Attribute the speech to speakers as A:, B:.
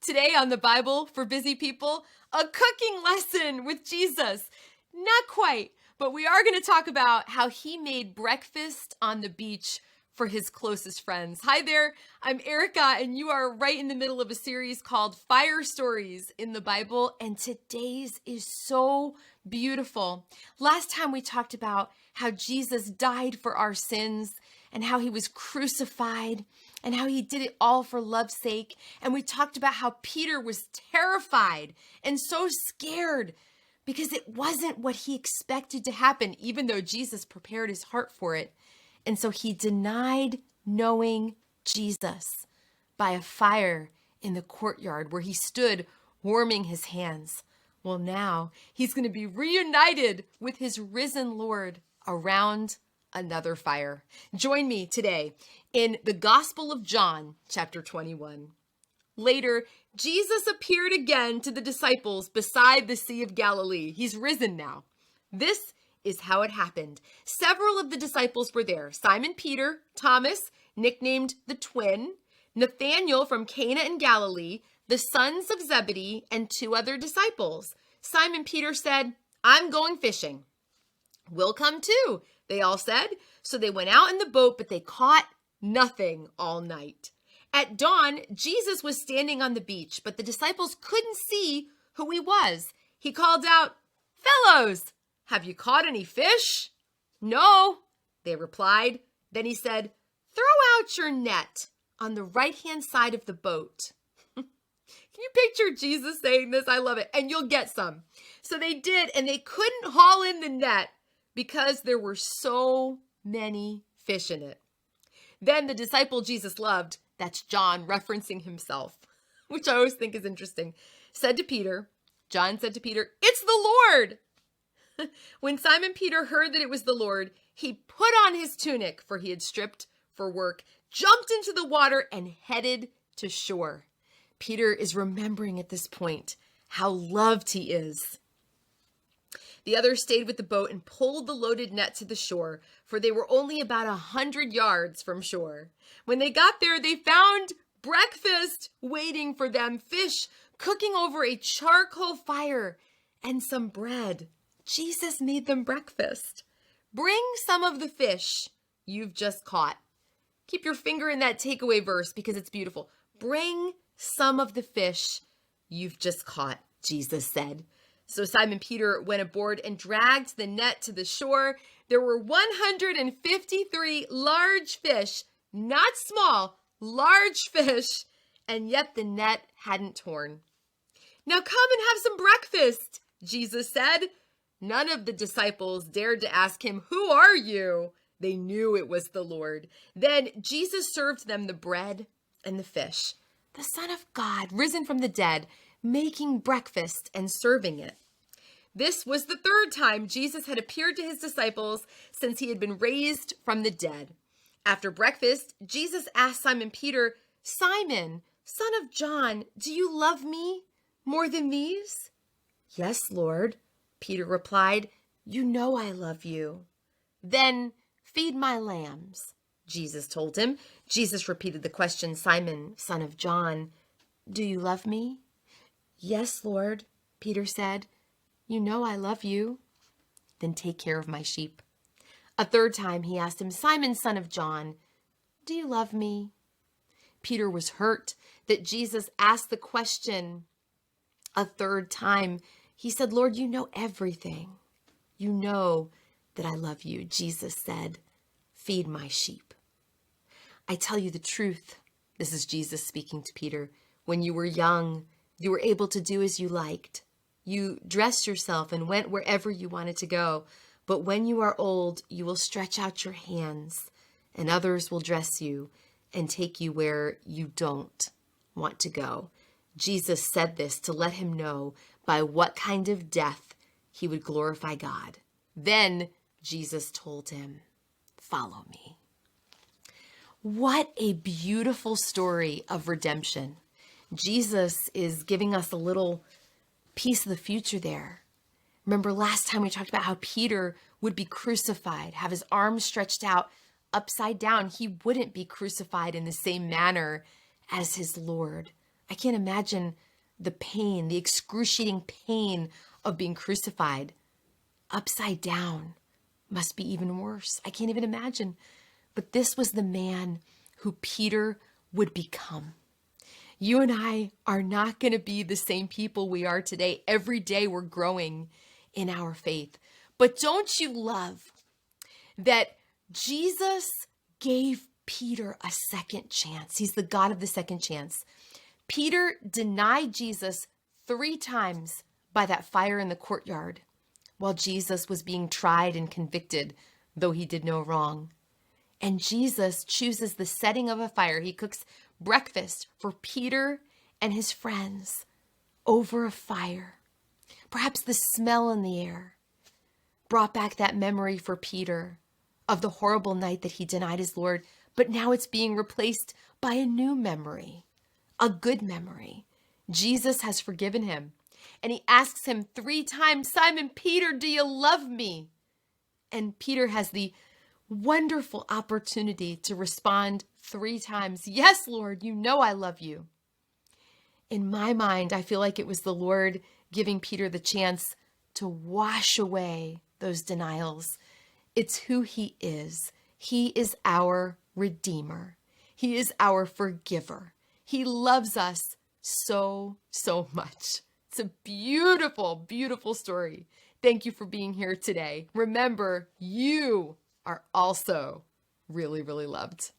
A: Today on the Bible for Busy People, a cooking lesson with Jesus. Not quite, but we are going to talk about how he made breakfast on the beach for his closest friends. Hi there, I'm Erica, and you are right in the middle of a series called Fire Stories in the Bible, and today's is so beautiful. Last time we talked about how Jesus died for our sins and how he was crucified and how he did it all for love's sake. And we talked about how Peter was terrified and so scared because it wasn't what he expected to happen, even though Jesus prepared his heart for it. And so he denied knowing Jesus by a fire in the courtyard where he stood warming his hands. Well, now he's going to be reunited with his risen Lord around another fire. Join me today in the Gospel of John, chapter 21. Later, Jesus appeared again to the disciples beside the Sea of Galilee. He's risen now. This is how it happened. Several of the disciples were there. Simon Peter, Thomas, nicknamed the twin, Nathanael from Cana in Galilee, the sons of Zebedee, and two other disciples. Simon Peter said, "I'm going fishing." "We'll come too," they all said. So they went out in the boat, but they caught nothing all night. At dawn, Jesus was standing on the beach, but the disciples couldn't see who he was. He called out, "Fellows, have you caught any fish?" "No," they replied. Then he said, "Throw out your net on the right-hand side of the boat." Can you picture Jesus saying this? I love it. "And you'll get some." So they did, and they couldn't haul in the net because there were so many fish in it. Then the disciple Jesus loved, that's John referencing himself, which I always think is interesting, John said to Peter, "It's the Lord." When Simon Peter heard that it was the Lord, he put on his tunic, for he had stripped for work, jumped into the water, and headed to shore. Peter is remembering at this point how loved he is. The others stayed with the boat and pulled the loaded net to the shore, for they were only about 100 yards from shore. When they got there, they found breakfast waiting for them, fish cooking over a charcoal fire, and some bread. Jesus made them breakfast. Bring some of the fish you've just caught. Keep your finger in that takeaway verse because it's beautiful. Bring some of the fish you've just caught, Jesus said. So Simon Peter went aboard and dragged the net to the shore. There were 153 large fish, not small, large fish, and yet the net hadn't torn. "Now come and have some breakfast," Jesus said. None of the disciples dared to ask him, "Who are you?" They knew it was the Lord. Then Jesus served them the bread and the fish. The Son of God, risen from the dead, making breakfast and serving it. This was the third time Jesus had appeared to his disciples since he had been raised from the dead. After breakfast, Jesus asked Simon Peter, "Simon, son of John, do you love me more than these?" "Yes, Lord," Peter replied. "You know I love you." "Then feed my lambs," Jesus told him. Jesus repeated the question, "Simon, son of John, do you love me?" "Yes, Lord," Peter said. "You know I love you." "Then take care of my sheep." A third time he asked him, "Simon, son of John, do you love me?" Peter was hurt that Jesus asked the question a third time. He said, "Lord, you know everything. You know that I love you." Jesus said, "Feed my sheep." I tell you the truth. This is Jesus speaking to Peter. When you were young, you were able to do as you liked. You dressed yourself and went wherever you wanted to go. But when you are old, you will stretch out your hands, and others will dress you and take you where you don't want to go. Jesus said this to let him know by what kind of death he would glorify God. Then Jesus told him, "Follow me." What a beautiful story of redemption. Jesus is giving us a little piece of the future there. Remember last time we talked about how Peter would be crucified, have his arms stretched out upside down. He wouldn't be crucified in the same manner as his Lord. I can't imagine the pain, the excruciating pain of being crucified. Upside down must be even worse. I can't even imagine. But this was the man who Peter would become. You and I are not going to be the same people we are today. Every day we're growing in our faith. But don't you love that Jesus gave Peter a second chance? He's the God of the second chance. Peter denied Jesus 3 times by that fire in the courtyard while Jesus was being tried and convicted, though he did no wrong. And Jesus chooses the setting of a fire. He cooks breakfast for Peter and his friends over a fire. Perhaps the smell in the air brought back that memory for Peter of the horrible night that he denied his Lord, but now it's being replaced by a new memory, a good memory. Jesus has forgiven him, and he asks him 3 times, "Simon Peter, do you love me?" And Peter has the wonderful opportunity to respond 3 times, "Yes, Lord, you know I love you." In my mind, I feel like it was the Lord giving Peter the chance to wash away those denials. It's who he is. He is our Redeemer. He is our forgiver. He loves us so, so much. It's a beautiful, beautiful story. Thank you for being here today. Remember, you are also really, really loved.